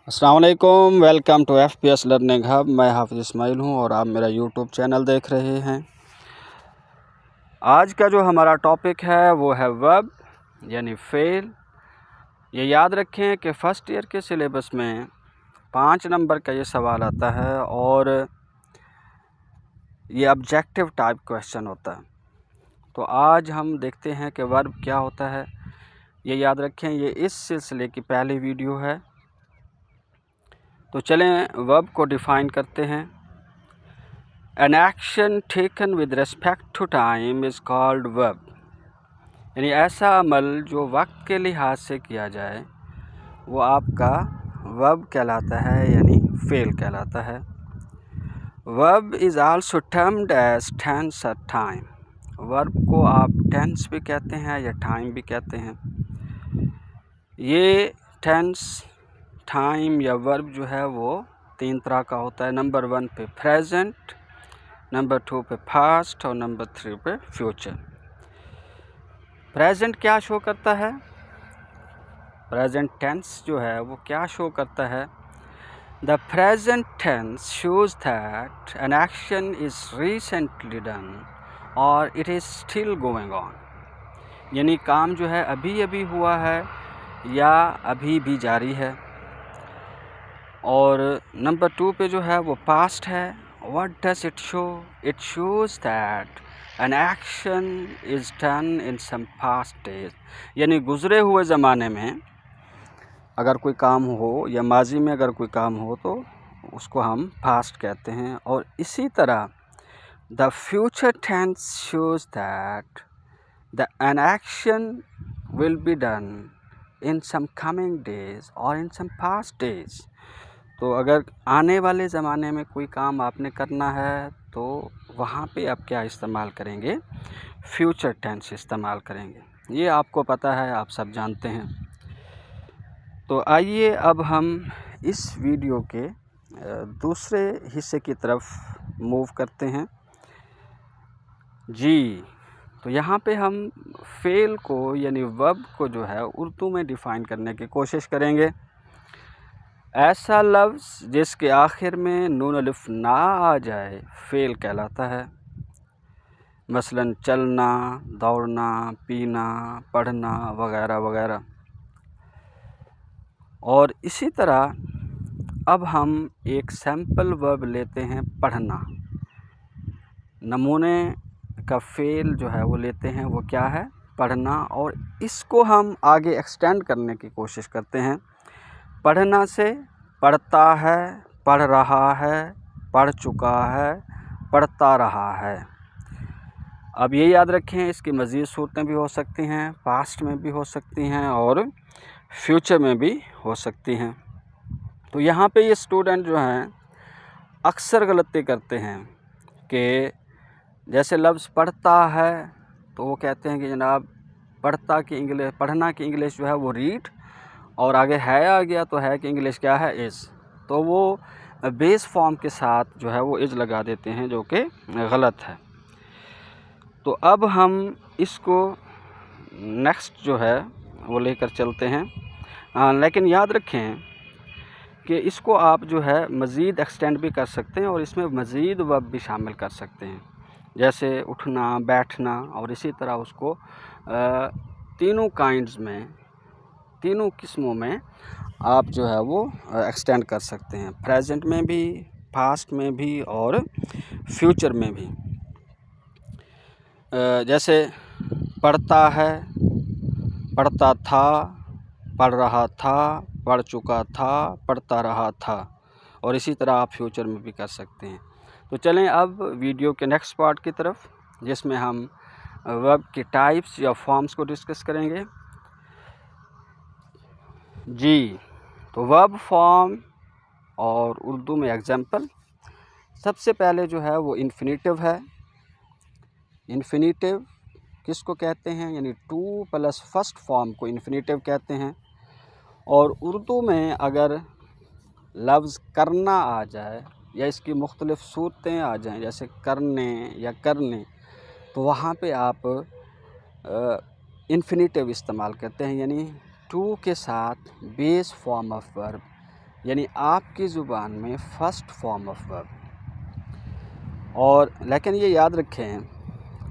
अस्सलाम वालेकुम, welcome to FPS learning hub. मैं हाफिज़ इस्माइल हूं और आप मेरा यूट्यूब चैनल देख रहे हैं। आज का जो हमारा टॉपिक है वो है वर्ब यानी फ़ेल। ये याद रखें कि फ़र्स्ट ईयर के सिलेबस में 5 नंबर का ये सवाल आता है और ये ऑब्जेक्टिव टाइप क्वेश्चन होता है। तो आज हम देखते हैं कि वर्ब क्या होता है। ये याद रखें, ये इस सिलसिले की पहली वीडियो है। तो चलें वर्ब को डिफ़ाइन करते हैं। An action taken with respect to time is called verb। यानी ऐसा अमल जो वक्त के लिहाज से किया जाए वो आपका वर्ब कहलाता है यानी फेल कहलाता है। Verb is also termed as tense और टाइम। वर्ब को आप टेंस भी कहते हैं या टाइम भी कहते हैं। ये टेंस, टाइम या वर्ब जो है वो 3 तरह का होता है। नंबर 1 पे प्रेजेंट, नंबर 2 पे पास्ट और नंबर 3 पे फ्यूचर। प्रेजेंट क्या शो करता है? प्रेजेंट टेंस जो है वो क्या शो करता है? The present tense shows that an action is recently done और it is still going on. यानी काम जो है अभी अभी हुआ है या अभी भी जारी है। और नंबर 2 पे जो है वो पास्ट है। What does it show? It shows that an action is done in some past days। यानी गुज़रे हुए ज़माने में अगर कोई काम हो या माजी में अगर कोई काम हो तो उसको हम पास्ट कहते हैं। और इसी तरह the future tense shows that an action will be done in some coming days or in some past days। तो अगर आने वाले ज़माने में कोई काम आपने करना है तो वहाँ पे आप क्या इस्तेमाल करेंगे? फ्यूचर टेंस इस्तेमाल करेंगे। ये आपको पता है, आप सब जानते हैं। तो आइए अब हम इस वीडियो के दूसरे हिस्से की तरफ मूव करते हैं। जी, तो यहाँ पे हम फ़ेल को यानी वर्ब को जो है उर्दू में डिफ़ाइन करने की कोशिश करेंगे। ऐसा लफ्ज़ जिसके आखिर में नून अलिफ ना आ जाए फ़ेल कहलाता है। मसलन चलना, दौड़ना, पीना, पढ़ना वगैरह वगैरह। और इसी तरह अब हम एक सैम्पल वर्ब लेते हैं पढ़ना। नमूने का फ़ेल जो है वो लेते हैं, वो क्या है? पढ़ना। और इसको हम आगे एक्सटेंड करने की कोशिश करते हैं। पढ़ना से पढ़ता है, पढ़ रहा है, पढ़ चुका है, पढ़ता रहा है। अब ये याद रखें, इसकी मज़ीद सूरतें भी हो सकती हैं, पास्ट में भी हो सकती हैं और फ्यूचर में भी हो सकती हैं। तो यहाँ पे ये स्टूडेंट जो हैं अक्सर गलती करते हैं कि जैसे लफ्ज़ पढ़ता है तो वो कहते हैं कि जनाब पढ़ना की इंग्लिश जो है वो रीड, और आगे है आ गया तो है कि इंग्लिश क्या है? इज़। तो वो बेस फॉर्म के साथ जो है वो इज़ लगा देते हैं, जो कि गलत है। तो अब हम इसको नेक्स्ट जो है वो लेकर चलते हैं। लेकिन याद रखें कि इसको आप जो है मज़ीद एक्सटेंड भी कर सकते हैं और इसमें मज़ीद वर्ब भी शामिल कर सकते हैं, जैसे उठना, बैठना। और इसी तरह उसको तीनों काइंड्स में, तीनों किस्मों में आप जो है वो एक्सटेंड कर सकते हैं, प्रेजेंट में भी, पास्ट में भी और फ्यूचर में भी। जैसे पढ़ता है, पढ़ता था, पढ़ रहा था, पढ़ चुका था, पढ़ता रहा था। और इसी तरह आप फ्यूचर में भी कर सकते हैं। तो चलें अब वीडियो के नेक्स्ट पार्ट की तरफ, जिसमें हम वर्ब की टाइप्स या फॉर्म्स को डिस्कस करेंगे। जी, तो वर्ब फॉर्म और उर्दू में एग्जाम्पल। सबसे पहले जो है वो इन्फिनेटिव है। इन्फिनेटिव किसको कहते हैं? यानी 2 प्लस फर्स्ट फॉर्म को इन्फिनेटिव कहते हैं। और उर्दू में अगर लफ्ज़ करना आ जाए या इसकी मुख्तलिफ़ सूरतें आ जाएं, जैसे करने या करने, तो वहाँ पे आप इन्फिनेटिव इस्तेमाल करते हैं, यानी 2 के साथ बेस फॉर्म ऑफ वर्ब यानी आपकी ज़ुबान में फर्स्ट फॉर्म ऑफ वर्ब। और लेकिन ये याद रखें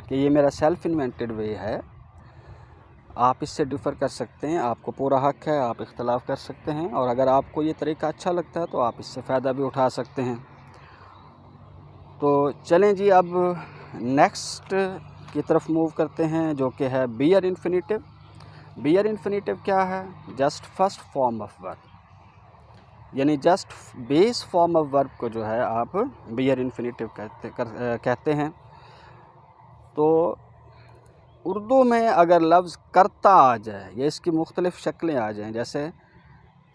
कि ये मेरा सेल्फ इन्वेंटेड वे है, आप इससे डिफ़र कर सकते हैं, आपको पूरा हक़ है, आप इख्तलाफ कर सकते हैं। और अगर आपको ये तरीका अच्छा लगता है तो आप इससे फ़ायदा भी उठा सकते हैं। तो चलें जी, अब नेक्स्ट की तरफ मूव करते हैं, जो कि है बियर इन्फिनिटिव। बियर इन्फिनिटिव क्या है? Just first form of verb, यानी just base form of verb को जो है आप बियर इन्फिनिटिव कहते हैं। तो उर्दू में अगर लफ्ज़ करता आ जाए या इसकी मुख्तलिफ़ शक्लें आ जाएं, जैसे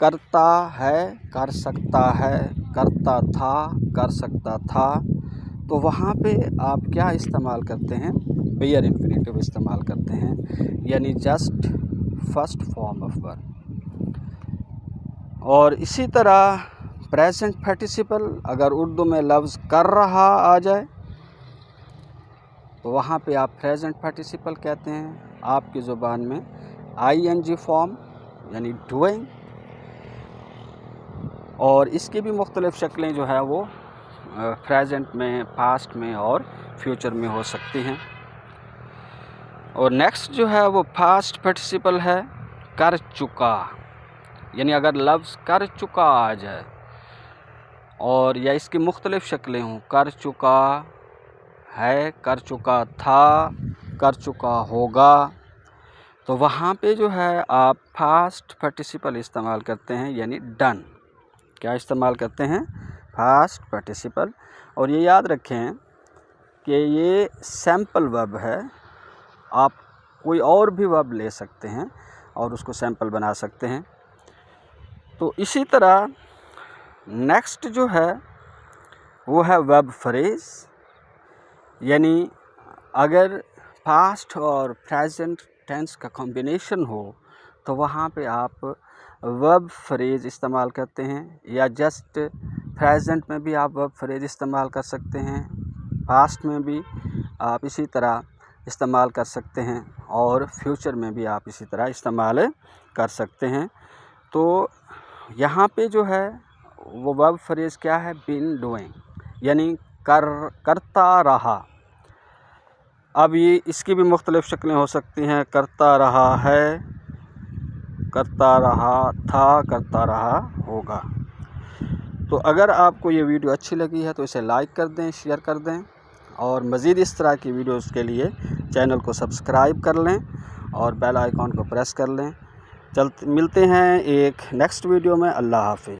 करता है, कर सकता है, करता था, कर सकता था, तो वहाँ पे आप क्या इस्तेमाल करते हैं? बियर इन्फिनिटिव इस्तेमाल करते हैं, यानी just first form of verb. और इसी तरह प्रेजेंट पार्टिसिपल, अगर उर्दू में लफ्ज़ कर रहा आ जाए तो वहाँ पे आप प्रेजेंट पार्टिसिपल कहते हैं। आपकी ज़ुबान में ING फॉर्म यानी डूइंग, और इसकी भी मुख्तलिफ़ शक्लें जो है वो प्रेजेंट में, पास्ट में और फ्यूचर में हो सकती हैं। और नेक्स्ट जो है वो पास्ट पार्टिसिपल है, कर चुका, यानी अगर लफ्ज़ कर चुका आ जाए और या इसकी मुख्तलिफ़ शक्लें हों, कर चुका है, कर चुका था, कर चुका होगा, तो वहाँ पे जो है आप पास्ट पार्टिसिपल इस्तेमाल करते हैं, यानी डन। क्या इस्तेमाल करते हैं? Past participle. और ये याद रखें कि ये सैम्पल वर्ब है, आप कोई और भी वर्ब ले सकते हैं और उसको सैम्पल बना सकते हैं। तो इसी तरह नेक्स्ट जो है वो है वर्ब फ्रेज़, यानी अगर पास्ट और प्रेजेंट टेंस का कॉम्बिनेशन हो तो वहाँ पे आप वर्ब फ्रेज़ इस्तेमाल करते हैं, या जस्ट प्रेजेंट में भी आप वर्ब फ्रेज़ इस्तेमाल कर सकते हैं, पास्ट में भी आप इसी तरह इस्तेमाल कर सकते हैं और फ्यूचर में भी आप इसी तरह इस्तेमाल कर सकते हैं। तो यहाँ पे जो है वो वर्ब फ्रेज़ क्या है? बीन डूइंग, यानी करता रहा। अब ये इसकी भी मुख्तलिफ़ शक्लें हो सकती हैं, करता रहा है, करता रहा था, करता रहा होगा। तो अगर आपको ये वीडियो अच्छी लगी है तो इसे लाइक कर दें, शेयर कर दें, और मज़ीद इस तरह की वीडियोज़ के लिए चैनल को सब्सक्राइब कर लें और बेल आइकॉन को प्रेस कर लें। मिलते हैं एक नेक्स्ट वीडियो में। अल्लाह हाफ़िज़।